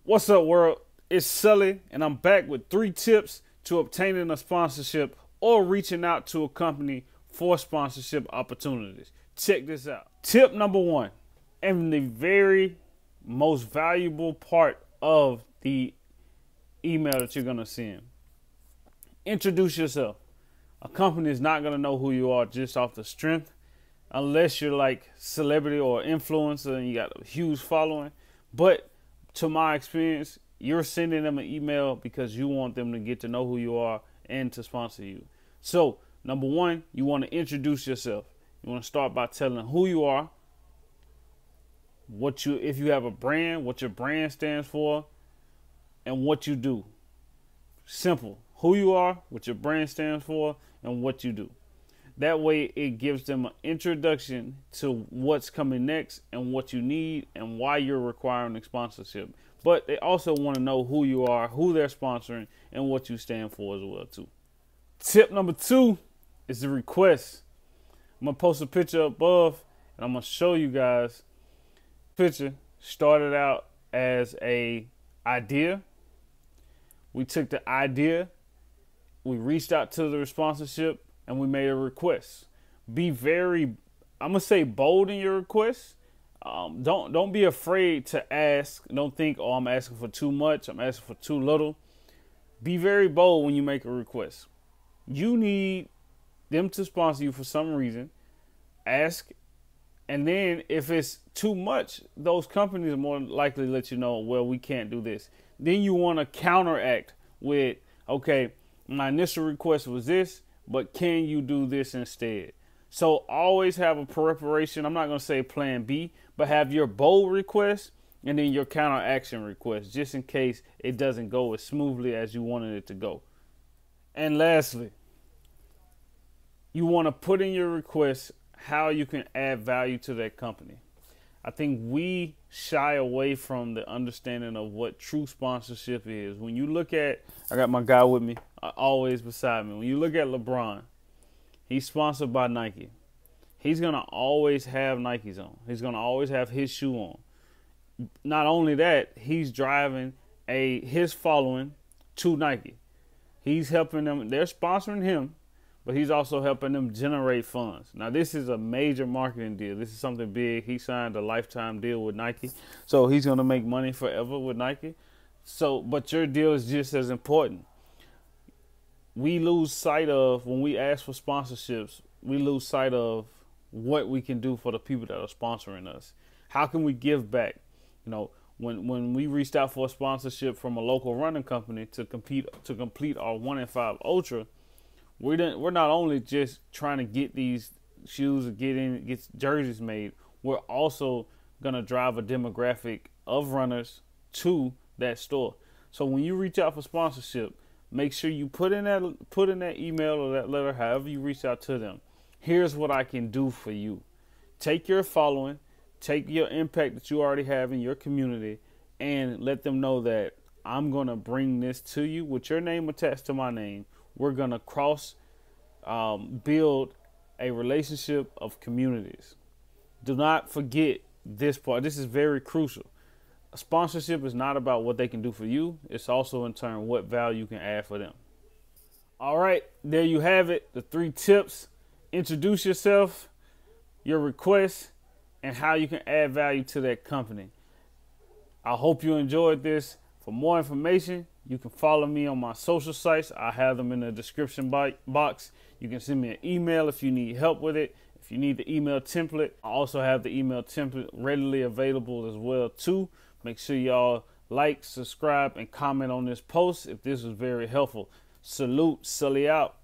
What's up, world? It's Sully, and I'm back with 3 tips to obtaining a sponsorship or reaching out to a company for sponsorship opportunities. Check this out. Tip number 1, and the very most valuable part of the email that you're going to send. Introduce yourself. A company is not going to know who you are just off the strength unless you're like celebrity or influencer and you got a huge following. But to my experience, you're sending them an email because you want them to get to know who you are and to sponsor you. So, number 1, you want to introduce yourself. You want to start by telling who you are, if you have a brand, what your brand stands for, and what you do. Simple. Who you are, what your brand stands for, and what you do. That way it gives them an introduction to what's coming next and what you need and why you're requiring a sponsorship. But they also want to know who you are, who they're sponsoring, and what you stand for as well too. Tip number 2 is the request. I'm going to post a picture above and I'm going to show you guys. Picture started out as a idea. We took the idea, we reached out to the sponsorship, and we made a request. Be very, I'm gonna say, bold in your request. Don't be afraid to ask. Don't think, oh, I'm asking for too much, I'm asking for too little. Be very bold when you make a request. You need them to sponsor you for some reason. Ask, and then if it's too much, those companies are more likely to let you know, well, we can't do this. Then you want to counteract with, okay, my initial request was this, but can you do this instead? So always have a preparation. I'm not going to say plan B, but have your bold request and then your counteraction request, just in case it doesn't go as smoothly as you wanted it to go. And lastly, you want to put in your request how you can add value to that company. I think we shy away from the understanding of what true sponsorship is. When you look at, I got my guy with me, always beside me. When you look at LeBron, he's sponsored by Nike. He's going to always have Nikes on. He's going to always have his shoe on. Not only that, he's driving his following to Nike. He's helping them. They're sponsoring him, but he's also helping them generate funds. Now, this is a major marketing deal. This is something big. He signed a lifetime deal with Nike, so he's going to make money forever with Nike. So, but your deal is just as important. We lose sight of, when we ask for sponsorships, we lose sight of what we can do for the people that are sponsoring us. How can we give back? You know, when we reached out for a sponsorship from a local running company to complete our 1 in 5 Ultra, we're not only just trying to get these shoes or get jerseys made, we're also gonna drive a demographic of runners to that store. So when you reach out for sponsorship, make sure you put in that email or that letter, however you reach out to them. Here's what I can do for you. Take your following, take your impact that you already have in your community, and let them know that I'm gonna bring this to you with your name attached to my name. We're going to build a relationship of communities. Do not forget this part. This is very crucial. A sponsorship is not about what they can do for you. It's also, in turn, what value you can add for them. All right, there you have it. The 3 tips. Introduce yourself, your request, and how you can add value to that company. I hope you enjoyed this. For more information, you can follow me on my social sites. I have them in the description box. You can send me an email if you need help with it. If you need the email template, I also have the email template readily available as well too. Make sure y'all like, subscribe, and comment on this post if this was very helpful. Salute, Sully out.